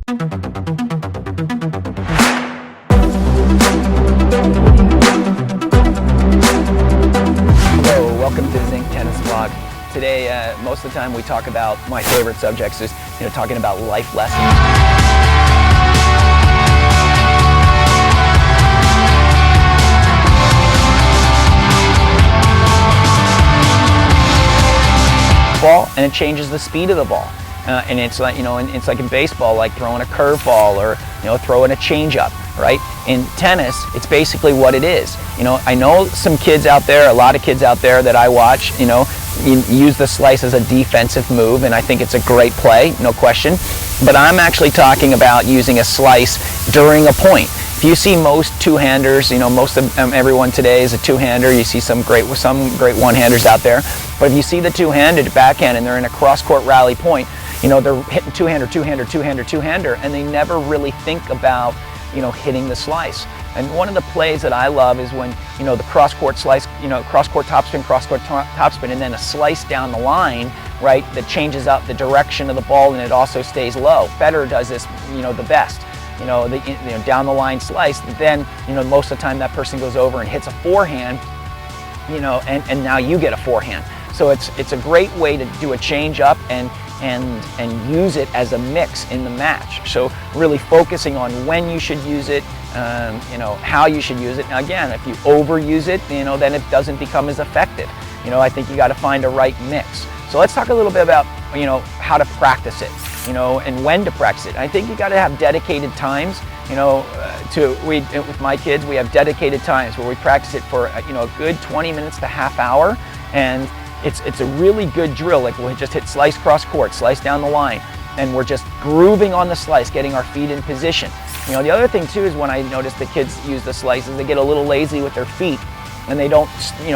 Hello, welcome to the Zinc Tennis Vlog. Today, most of the time we talk about my favorite subjects is, talking about life lessons. Ball, and it changes the speed of the ball. And it's like, it's like in baseball, like throwing a curveball or, throwing a changeup, right? In tennis, it's basically what it is. I know some kids out there, a lot of kids out there that I watch, use the slice as a defensive move, and I think it's a great play, no question. But I'm actually talking about using a slice during a point. If you see most two-handers, most of everyone today is a two-hander. You see some great one-handers out there. But if you see the two-handed backhand and they're in a cross-court rally point, they're hitting two-hander, two-hander, two-hander, two-hander, and they never really think about, hitting the slice. And one of the plays that I love is when, the cross-court slice, cross-court topspin, and then a slice down the line, right, that changes up the direction of the ball and it also stays low. Federer does this, the best. Down the line slice, then, most of the time that person goes over and hits a forehand, and now you get a forehand. So it's a great way to do a change up and use it as a mix in the match. So really focusing on when you should use it, how you should use it. Now again, if you overuse it, then it doesn't become as effective. I think you got to find a right mix. So let's talk a little bit about, how to practice it, and when to practice it. I think you got to have dedicated times, with my kids, we have dedicated times where we practice it for, a good 20 minutes to half hour. And it's a really good drill. Like we'll just hit slice cross court, slice down the line, and we're just grooving on the slice, getting our feet in position. The other thing too is when I notice the kids use the slice is they get a little lazy with their feet and they don't,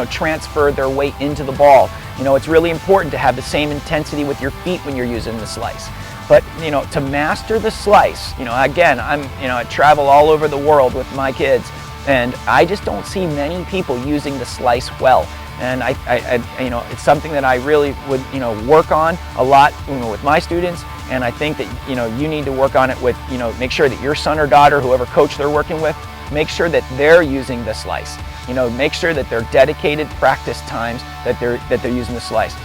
transfer their weight into the ball. It's really important to have the same intensity with your feet when you're using the slice. But, to master the slice, again, I travel all over the world with my kids, and I just don't see many people using the slice well. And it's something that I really would, work on a lot, with my students. And I think that, you need to work on it with, make sure that your son or daughter, whoever coach they're working with, make sure that they're using the slice. Make sure that they're dedicated practice times that they're using the slice.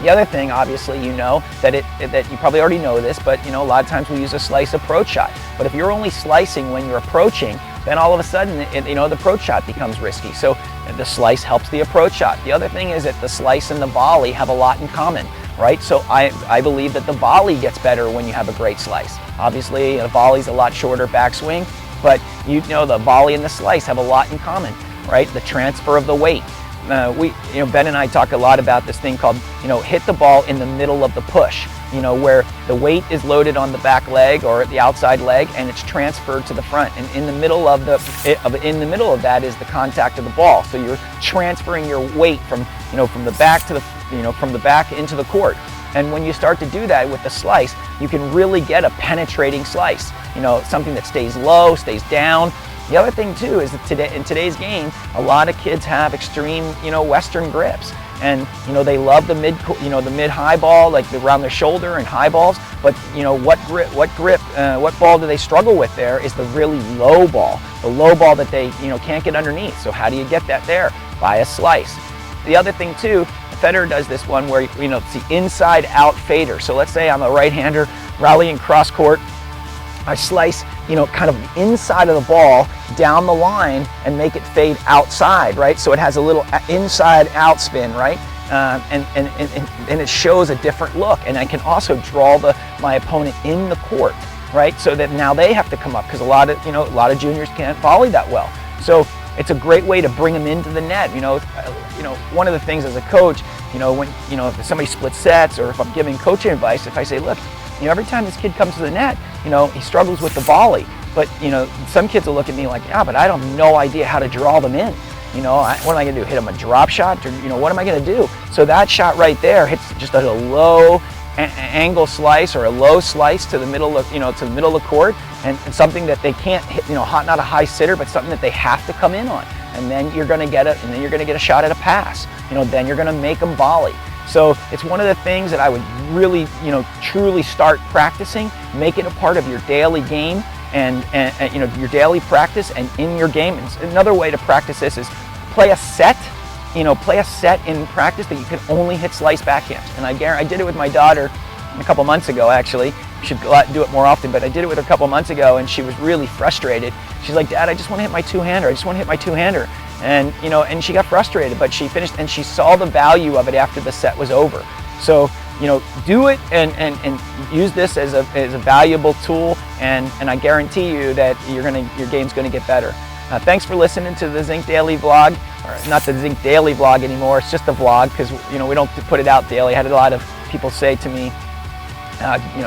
The other thing, obviously, that you probably already know this, but a lot of times we use a slice approach shot. But if you're only slicing when you're approaching, then all of a sudden, the approach shot becomes risky. So the slice helps the approach shot. The other thing is that the slice and the volley have a lot in common, right? So I believe that the volley gets better when you have a great slice. Obviously, a volley's a lot shorter backswing, but the volley and the slice have a lot in common, right? The transfer of the weight. Ben and I talk a lot about this thing called, hit the ball in the middle of the push, where the weight is loaded on the back leg or the outside leg and it's transferred to the front. And in the middle of that is the contact of the ball. So you're transferring your weight from the back to the, from the back into the court. And when you start to do that with the slice, you can really get a penetrating slice, something that stays low, stays down. The other thing too is that in today's game, a lot of kids have extreme, Western grips, and they love the mid-high ball, like around their shoulder and high balls. But what ball do they struggle with? There is the really low ball, the low ball that they can't get underneath. So how do you get that there? By a slice. The other thing too, Federer does this one where it's the inside-out fader. So let's say I'm a right-hander rallying cross court. I slice, kind of inside of the ball down the line and make it fade outside, right? So it has a little inside out spin, right? And it shows a different look. And I can also draw my opponent in the court, right? So that now they have to come up because a lot of juniors can't volley that well. So it's a great way to bring them into the net. One of the things as a coach, when if somebody splits sets or if I'm giving coaching advice, if I say, look, every time this kid comes to the net, he struggles with the volley. But, some kids will look at me like, yeah, but I don't have no idea how to draw them in. What am I going to do? Hit them a drop shot? Or, what am I going to do? So that shot right there hits just a low angle slice or a low slice to the middle of, to the middle of the court, and something that they can't hit, not a high sitter, but something that they have to come in on. And then you're going to get a shot at a pass. Then you're going to make them volley. So it's one of the things that I would really, truly start practicing. Make it a part of your daily game and your daily practice and in your game. And another way to practice this is play a set. Play a set in practice that you can only hit slice backhands. And I did it with my daughter a couple months ago, actually. Should do it more often, but I did it with her a couple months ago, and she was really frustrated. She's like, "Dad, I just want to hit my two-hander. I just want to hit my two-hander." And and she got frustrated, but she finished, and she saw the value of it after the set was over. So do it and use this as a valuable tool, and I guarantee you that your game's going to get better. Thanks for listening to the Zink Daily Vlog, or not the Zink Daily Vlog anymore. It's just a vlog because we don't put it out daily. I had a lot of people say to me,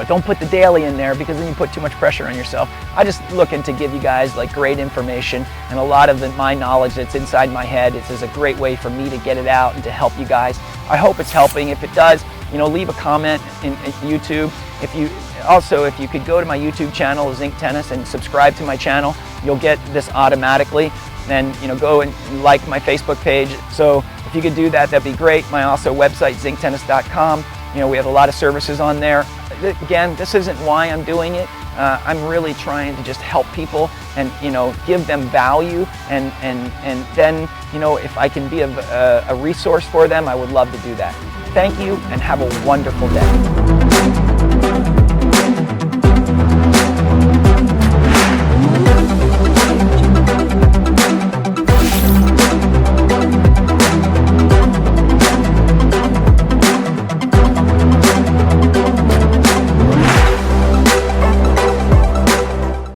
don't put the daily in there because then you put too much pressure on yourself. I just looking to give you guys great information, and a lot of my knowledge that's inside my head. This is a great way for me to get it out and to help you guys. I hope it's helping. If it does, leave a comment in YouTube. If you could go to my YouTube channel, Zink Tennis, and subscribe to my channel, you'll get this automatically. And go and like my Facebook page. So if you could do that, that'd be great. My also website, zinktennis.com. We have a lot of services on there. Again, this isn't why I'm doing it. I'm really trying to just help people and give them value, and then if I can be a resource for them, I would love to do that. Thank you, and have a wonderful day.